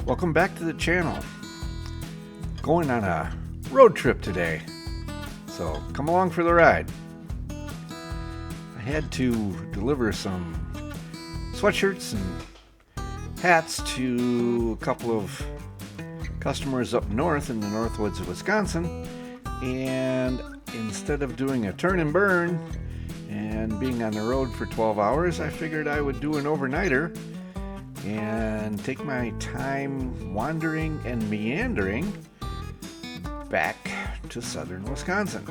Welcome back to the channel. Going on a road trip today, so come along for the ride. I had to deliver some sweatshirts and hats to a couple of customers up north in the Northwoods of Wisconsin, and instead of doing a turn and burn and being on the road for 12 hours, I figured I would do an overnighter and take my time wandering and meandering back to southern Wisconsin.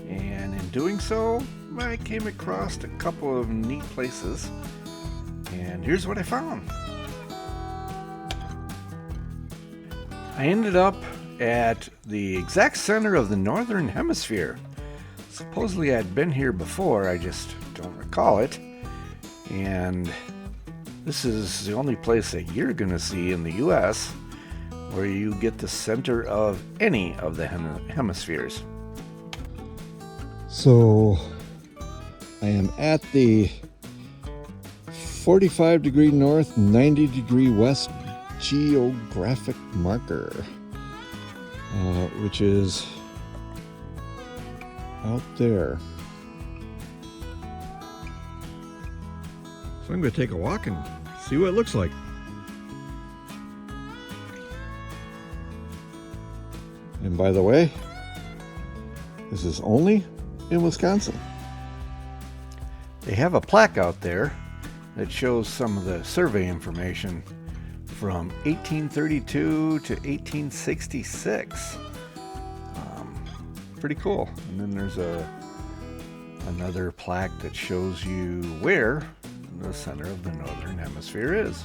And in doing so, I came across a couple of neat places, and here's what I found. I ended up at the exact center of the northern hemisphere. Supposedly I'd been here before, I just don't recall it. And this is the only place that you're going to see in the US where you get the center of any of the hemispheres. So I am at the 45 degree north, 90 degree west geographic marker, which is out there. So I'm going to take a walk and see what it looks like. And by the way, this is only in Wisconsin. They have a plaque out there that shows some of the survey information from 1832 to 1866. Pretty cool. And then there's another plaque that shows you where the center of the northern hemisphere is.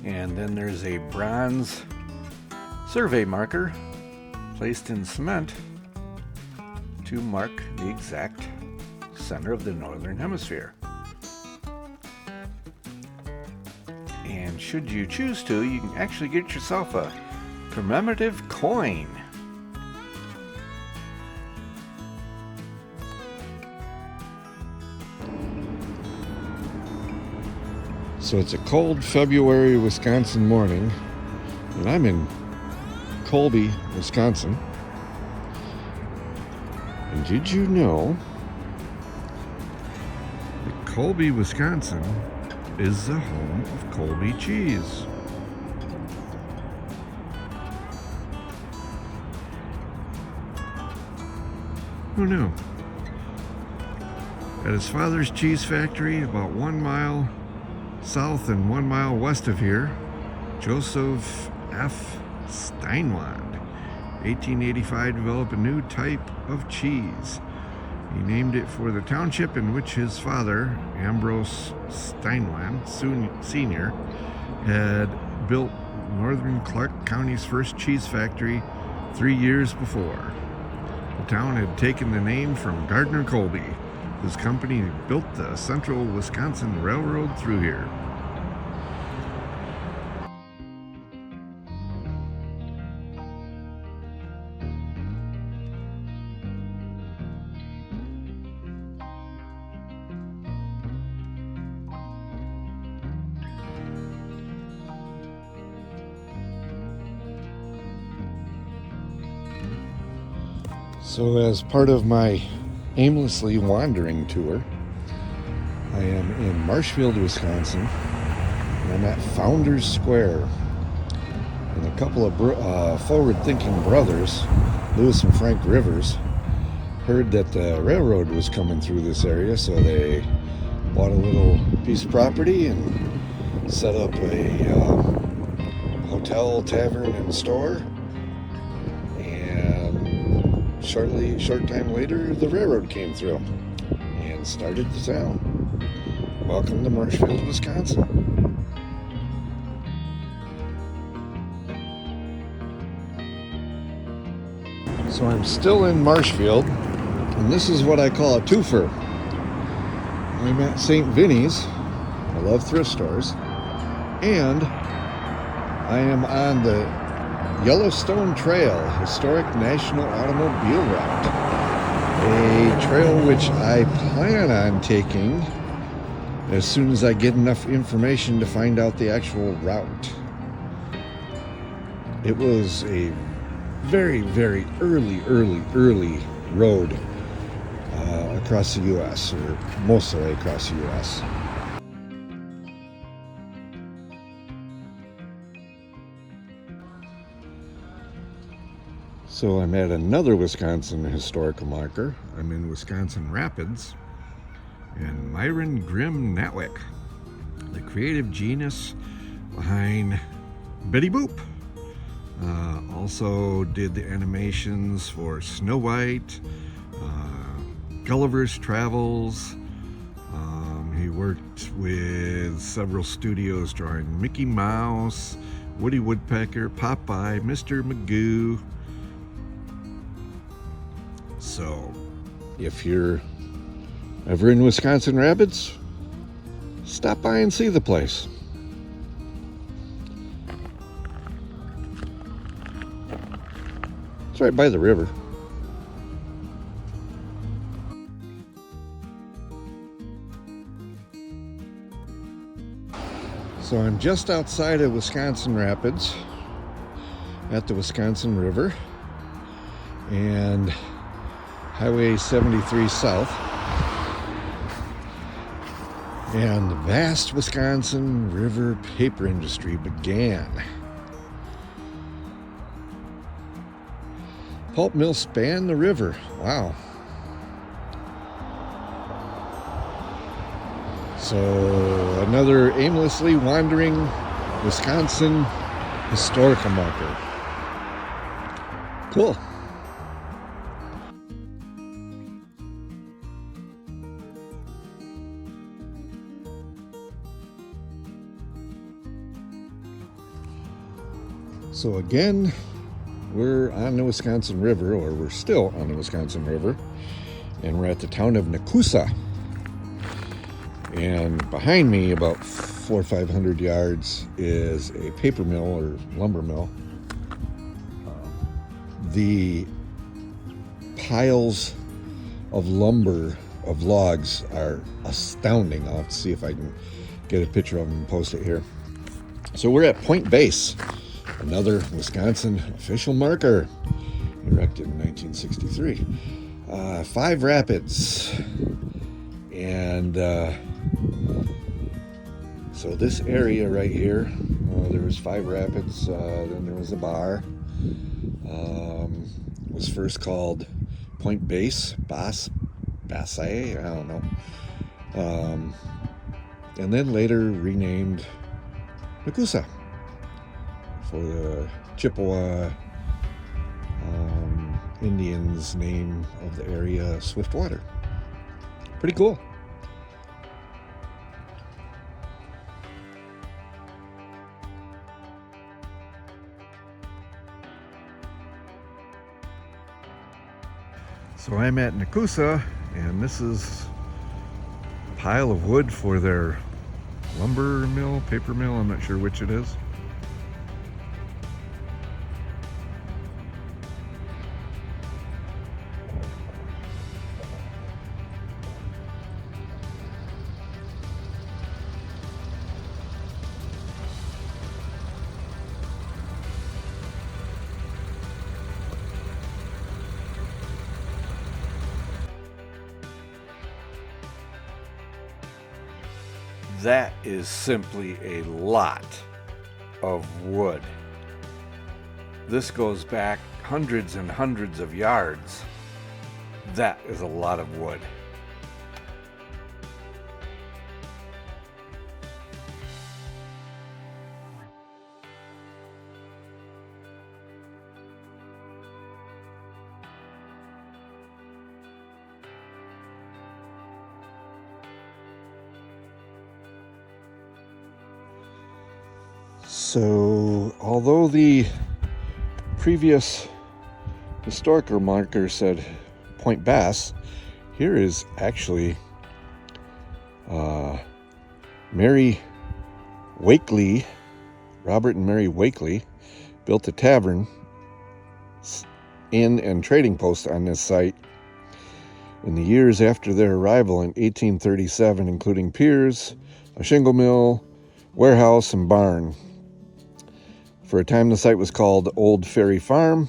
And then there's a bronze survey marker placed in cement to mark the exact center of the northern hemisphere. And should you choose to, you can actually get yourself a commemorative coin. So it's a cold February Wisconsin morning, and I'm in Colby, Wisconsin. And did you know that Colby, Wisconsin is the home of Colby cheese? Who knew? At his father's cheese factory, about 1 mile south and 1 mile west of here, Joseph F. Steinwand, 1885, developed a new type of cheese. He named it for the township in which his father, Ambrose Steinwand Sr., had built northern Clark County's first cheese factory 3 years before. The town had taken the name from Gardner Colby, whose company built the Central Wisconsin Railroad through here. So as part of my aimlessly wandering tour, I am in Marshfield, Wisconsin, and I'm at Founders Square. And a couple of forward-thinking brothers, Lewis and Frank Rivers, heard that the railroad was coming through this area, so they bought a little piece of property and set up a hotel, tavern, and store. Short time later, the railroad came through and started the town. Welcome to Marshfield, Wisconsin. So I'm still in Marshfield, and this is what I call a twofer. I'm at St. Vinny's. I love thrift stores. And I am on the Yellowstone Trail, Historic National Automobile Route, a trail which I plan on taking as soon as I get enough information to find out the actual route. It was a very, very early road across the U.S., or most of the way across the U.S. So I'm at another Wisconsin historical marker. I'm in Wisconsin Rapids, and Myron Grimm Natwick, the creative genius behind Betty Boop. Also did the animations for Snow White, Gulliver's Travels. He worked with several studios drawing Mickey Mouse, Woody Woodpecker, Popeye, Mr. Magoo. So, if you're ever in Wisconsin Rapids, stop by and see the place. It's right by the river. So I'm just outside of Wisconsin Rapids at the Wisconsin River and Highway 73 South, and the vast Wisconsin River paper industry began. Pulp mill spanned the river. Wow. So another aimlessly wandering Wisconsin historical marker. Cool. So again, we're on the Wisconsin River, or we're still on the Wisconsin River, and we're at the town of Nekoosa. And behind me, about 400 or 500 yards, is a paper mill or lumber mill. The piles of lumber, of logs, are astounding. I'll have to see if I can get a picture of them and post it here. So we're at Point Base, another Wisconsin official marker, erected in 1963. 5 rapids. And so this area right here, there was 5 rapids, then there was a bar. It was first called Point Base, Basse, I don't know. And then later renamed Nekoosa for the Chippewa Indians' name of the area, Swiftwater. Pretty cool. So I'm at Nekoosa, and this is a pile of wood for their lumber mill, paper mill, I'm not sure which it is. That is simply a lot of wood. This goes back hundreds and hundreds of yards. That is a lot of wood. So, although the previous historical marker said Point Basse, here is actually Mary Wakely, Robert and Mary Wakely, built a tavern, inn, and trading post on this site in the years after their arrival in 1837, including piers, a shingle mill, warehouse, and barn. For a time, the site was called Old Ferry Farm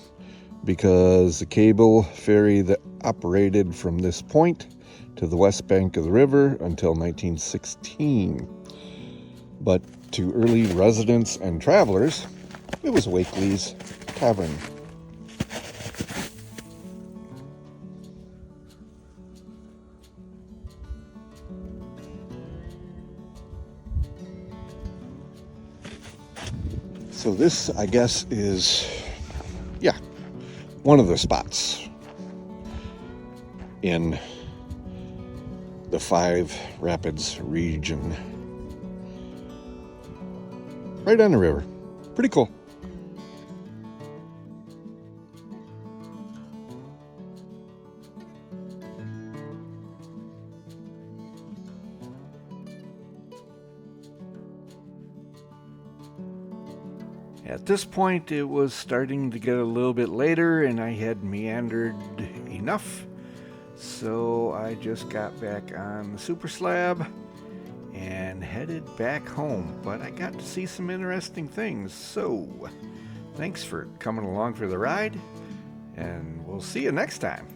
because the cable ferry that operated from this point to the west bank of the river until 1916. But to early residents and travelers, it was Wakely's Tavern. So this, I guess, is, one of the spots in the Five Rapids region. Right on the river. Pretty cool. At this point, it was starting to get a little bit later, and I had meandered enough, so I just got back on the super slab and headed back home. But I got to see some interesting things, so thanks for coming along for the ride, and we'll see you next time.